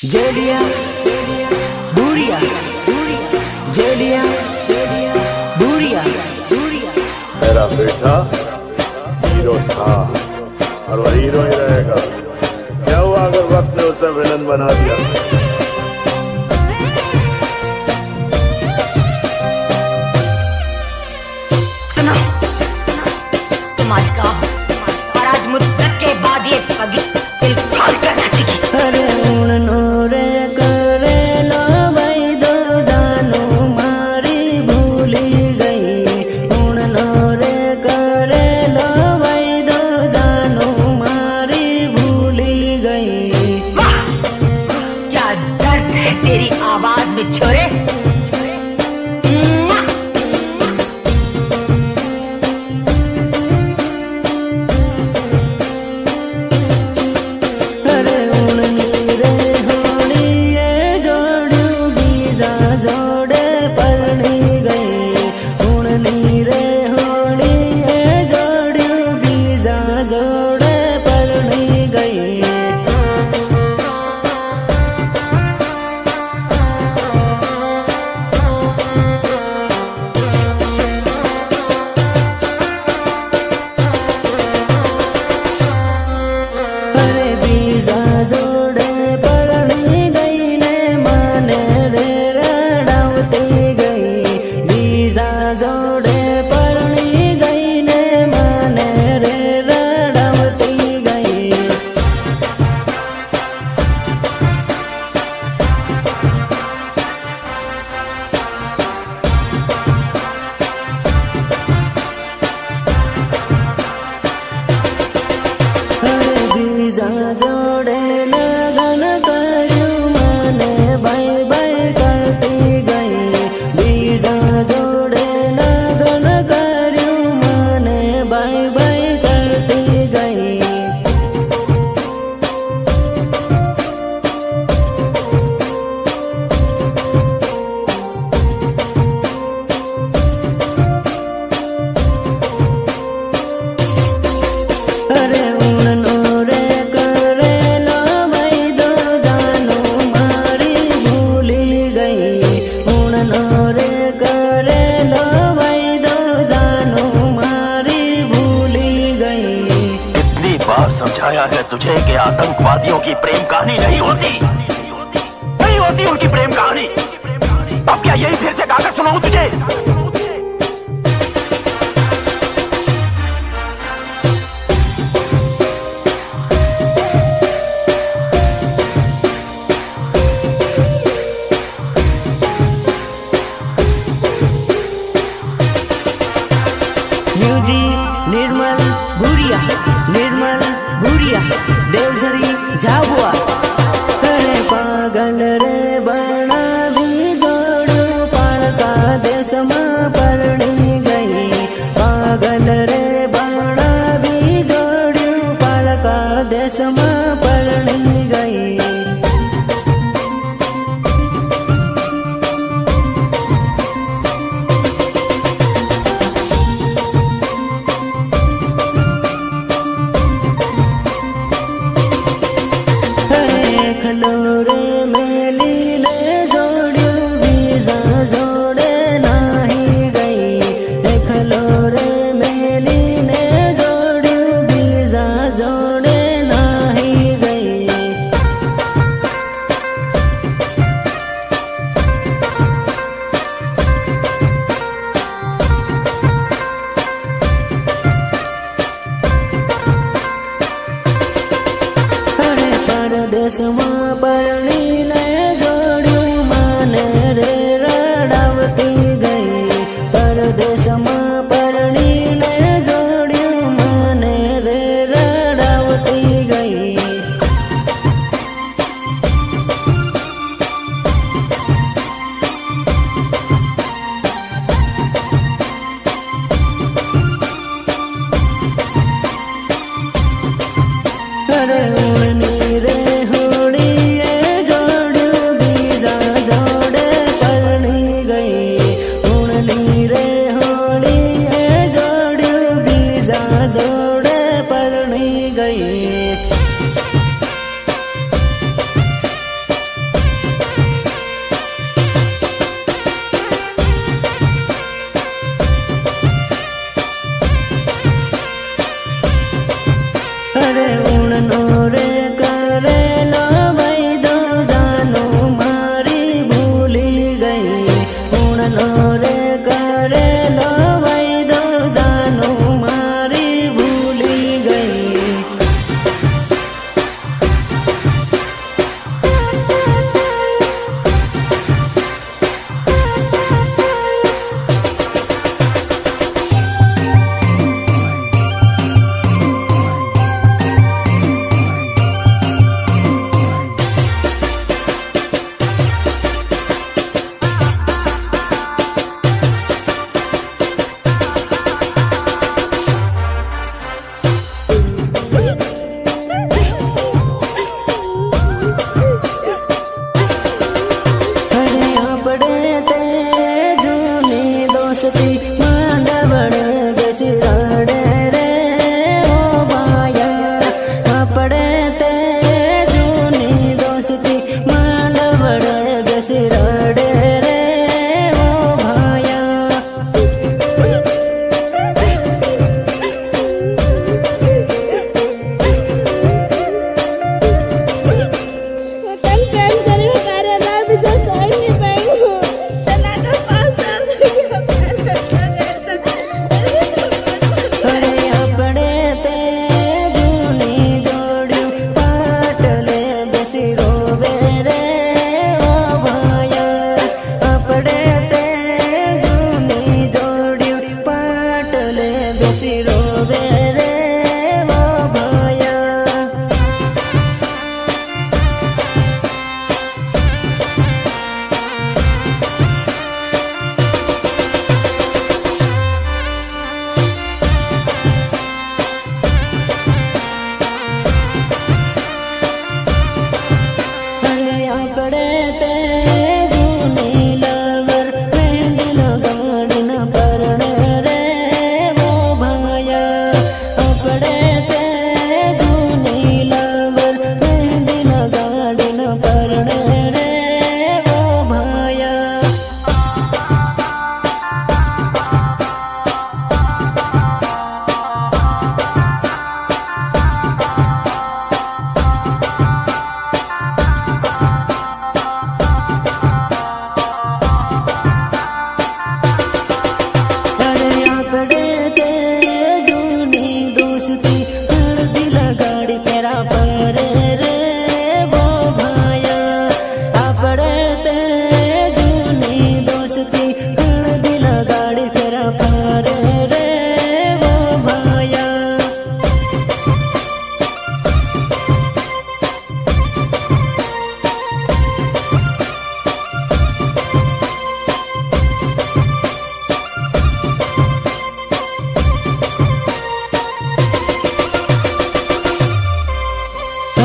जेलिया बुरिया जेलिया बुरिया मेरा बेटा हीरो था और वह हीरो ही रहेगा। क्या हुआ अगर वक्त ने उसे विलन बना दिया? सुनो, तुम आज का और आज मुद्दत के बाद ये पगी दिल फाड़ कर नाचेगी। अरे उन्होंने करे लो भाई दो जानो मारी भूली गई। उन्होंने करे लो भाई दो जानो मारी भूली गई। वाह, क्या दर्द है तेरी आवाज में छोरे। अरे उन्होंने रे होली ये जोड़ू बीजा जोड़े परनी गई। उन्होंने रे होली ये जोड़ू बीजा जोड़े परनी गई। अरे बीजा जोड़े परनी गई ने माने रे रड़ावती गई। बीजा जोड़े परनी गई ने माने रे रड़ावती गई। अरे बीजा जोड़े लगन करू माने बाय बाय करती गई। बीजा जोड़े लगन करू माने बाय बाय करती गई। अरे उन्होंने करे लो भाई दो जानो मारी भूली गई। उन्होंने करे लो भाई दो जानो मारी भूली गई। कितनी बार समझाया है तुझे कि आतंकवादियों की प्रेम कहानी नहीं होती, नहीं होती उनकी प्रेम कहानी। अब क्या यही फिर से गाकर सुनाऊं तुझे? म्यूजिक निर्मल बुरिया देवझरी झाबुआ। अरे पागल रे बना भी जोड़ू पालका देश में परनी गई। पागल रे बना भी जोड़ू पालका देश में परनी गई। खलोरे मेली ने जोड़ू बीजा जोड़े नाही गई। खलोरे मेली ने जोड़ू बीजा जोड़े नाही गई। अरे परदेश में परनी ने जोड़ू माने रे रड़ावती गई। परदेश में परनी ने जोड़ू माने रे रड़ावती गई। अरे उन्होंने रे होली ये जोड़ू बीजा जोड़े परनी गई। उन्होंने रे होली ये जोड़ू बीजा जोड़े परनी गई।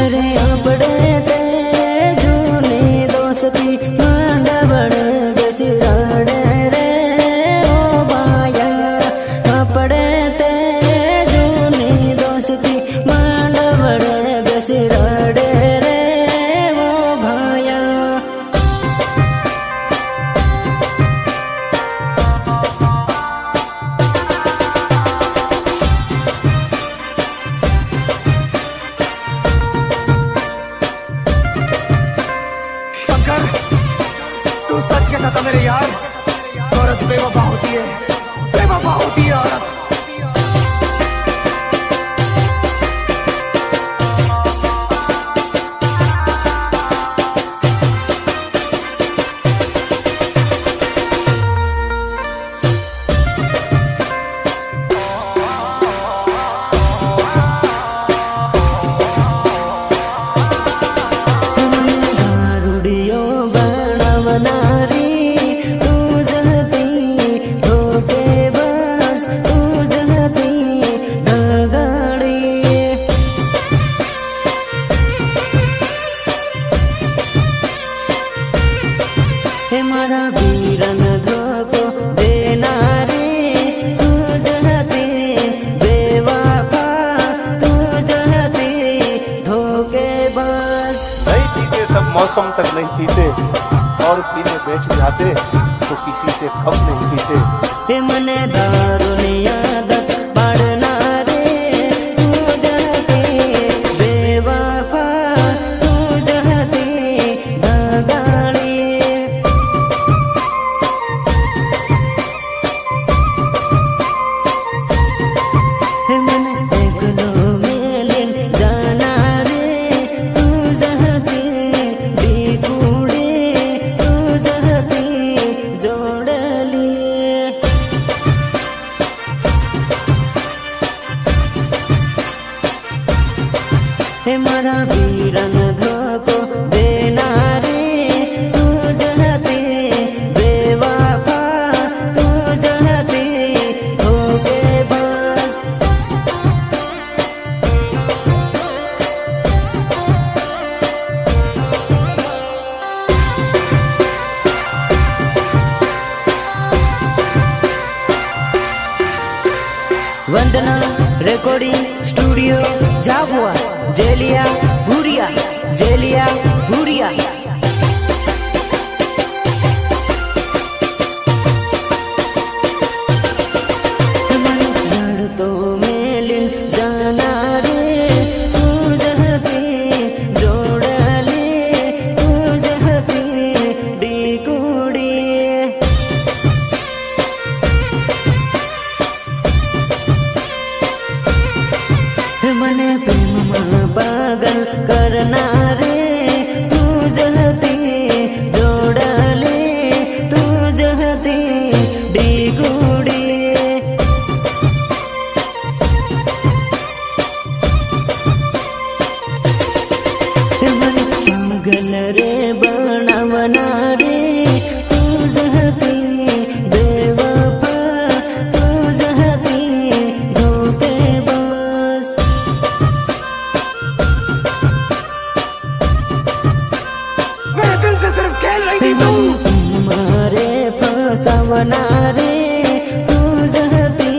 अरे अपने ते जूनी दोस्ती मांडवण बेसिराड़े रे ओ भाया अपने ते जूनी दोस्ती मांडवण बेसिराड़े रे ओ भाया शंकर, तू सच कहता था मेरे यार, औरत बेवफा होती है, बेवफा होती है औरत। दारुडियो बनवनारी तू जहती धोखेबाज तू जहती दगाड़ी हे मारा वीरन धोको देनारी तू जहती बेवफा तू जहती धोखेबाज नहीं पीते तब मौसम तक नहीं पीते और पीने बैठ जाते तो किसी से कम नहीं पीते। हे मने दारुनी आदत पाड़ना रे तू जहती बेवफा तू जहती दगाड़ी हे मने एकलो मेलिन जाना रे तू जहती बिकुड़ी तू जहती जोड़ली हे मारा वीरन धोको देना रे तू जहती बेवफा तू जहती धोखेबाज वंदना रिकॉर्डिंग स्टूडियो झाबुआ जेलिया भूरिया जेलिया भूरिया तो मेलिन जाना रे तू जहती जोड़ली तू जहती डिकुड़ी मने प्रेम पागल करना रे तू जहती जोड़ली तू जहती डिकुड़ी पागल रे बनवना रे तू जहती बेवफा तू जहती धोखेबाज मेरे दिल से सिर्फ खेल रही थी तू। मारे फसावना रे तू जहती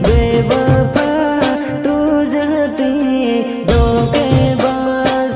बेवफा तू जहती धोखेबाज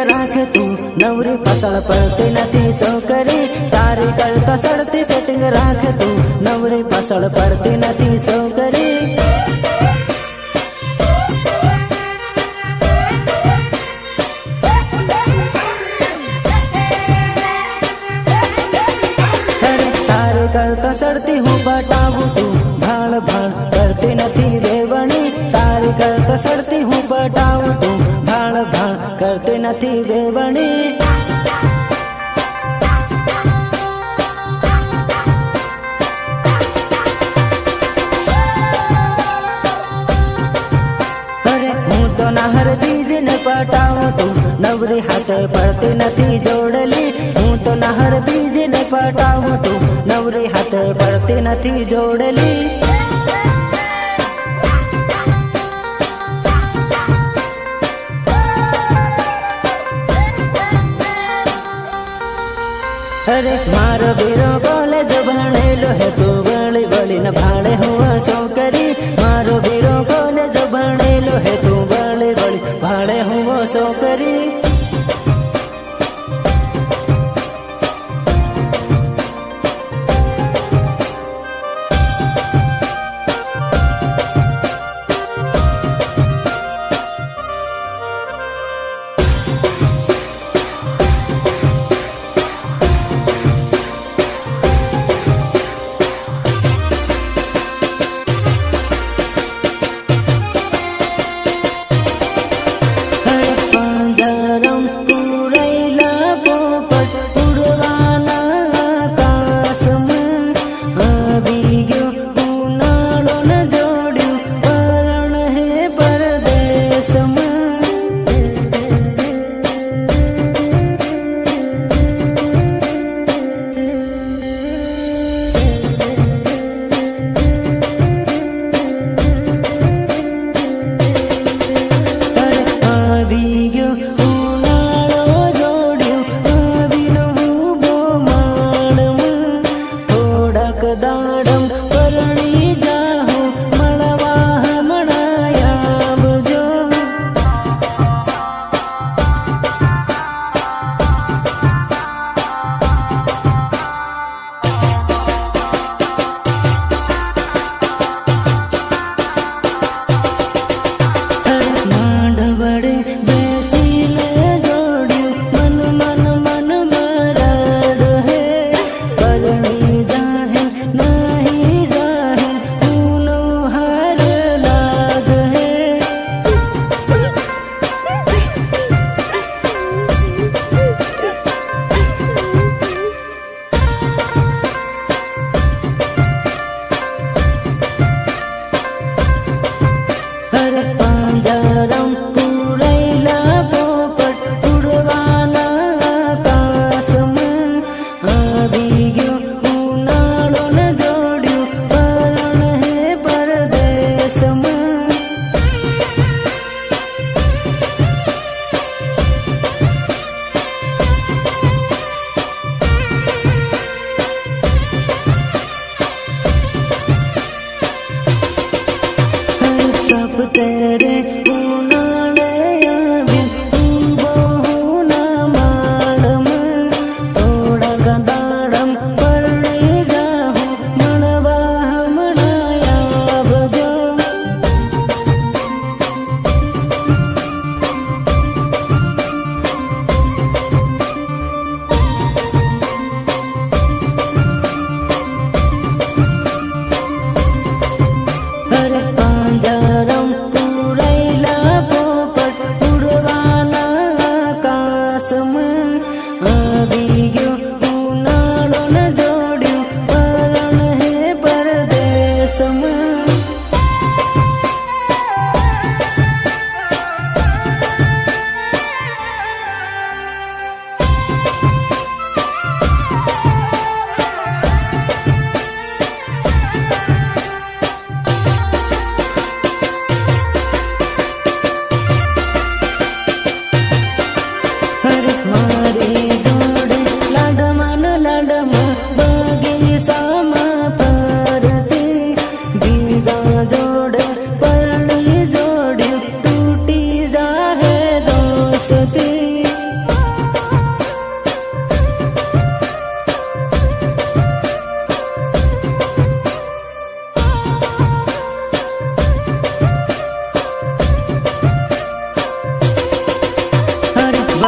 રાખે તું નવરી પાછળ પડતી નથી છોકરી તારી કરતા સડતી સેટિંગ રાખે તું નવરી પાછળ પડતી નથી છોકરી કરતા સડતી હું બટાવું તું ભાળ ભાળ કરતી નથી વેવણી તારી કરતા સડતી હું બટાવું તું ભાળ ભાળ કરતી નથી વેવણી અરે હું તો નહર બીજ ને પટાવું તું નવરી હાથે પડતી નથી જોડેલી હું તો નહર બીજ ને પટાવું તું નવરી હાથે પડતી નથી જોડેલી અરે મારો વીરો કોલેજ ભણેલો હે તું વળી વળીને ભાડે હું છોકરી મારો વીરો કોલેજ ભણેલો હે તું વળી વળી ભાડે હું છોકરી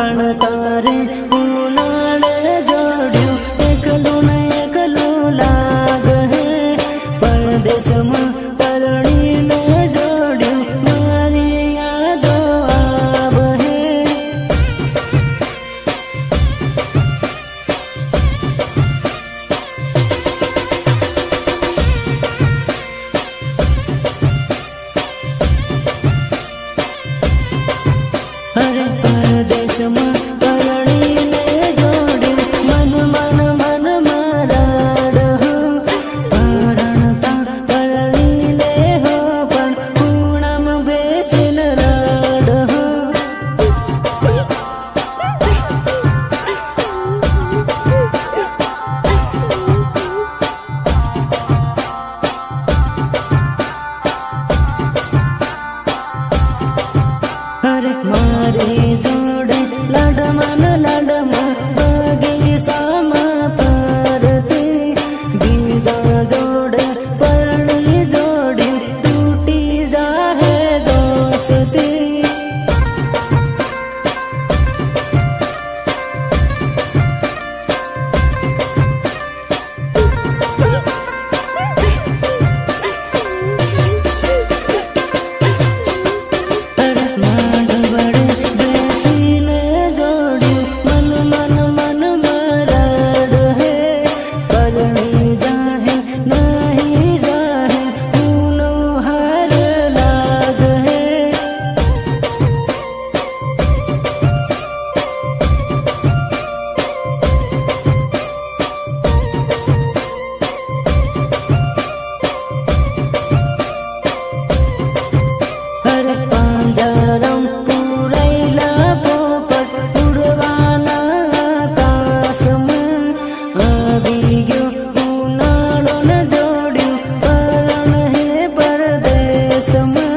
ભણતારે ઉનાળે જોડ્યું એકલું ને એકલું લાગ હે પરદેશમાં પરણીને જોડ્યું મારી યાદો આવ હે અરે પરદેશમાં પરણીને જોડ્યું મન મારા રહો પરણતા પરણી લે હો પણ ખૂણામાં બેસીને રડ હો અરે મારી જોડે લાડમાં બગીચામાં ફરતી બીજા જોડે પરણી જોડી તૂટી જાહે દોસ્તી પાંજરામ પૂરાયેલા પોપટ ઉડવાના આકાશમાં આવી ગયો ઉનાળો ને જોડ્યું પરણ હે પરદેશમાં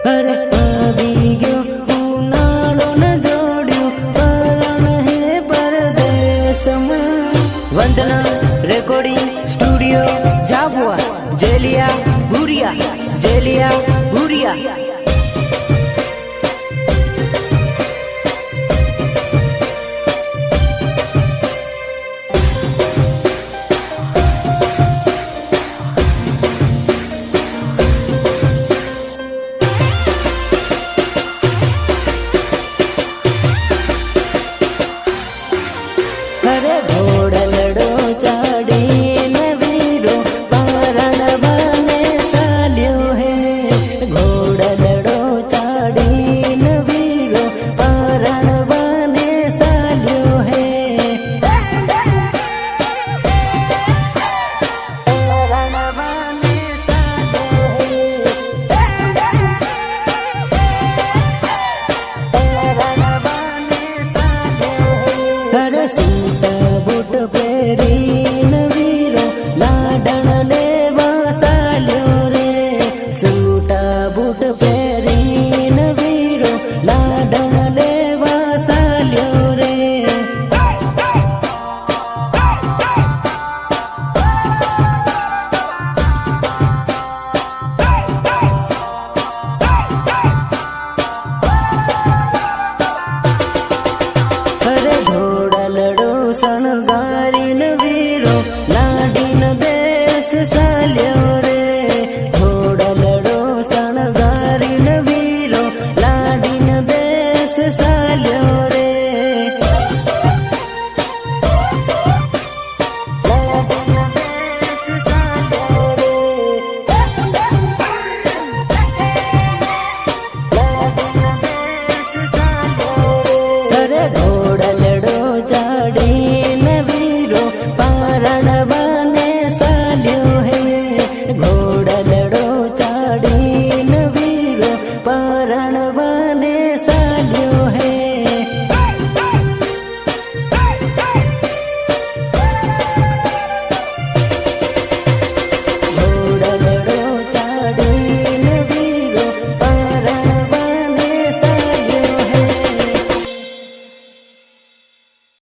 અરે આવી ગયો ઉનાળો ને જોડ્યું પરણ હે પરદેશમાં વંદના રેકોર્ડિંગ સ્ટુડિયો જાબુઆ જેલિયા ભુરિયા અરે ઘોડલડો ચાડીને વીરો પરણવાને ચાલ્યો હે ઘોડલડો ચાડીને વીરો પરણવાને ચાલ્યો હે પરણવાને ચાલ્યો હે પરણવાને ચાલ્યો હે અરે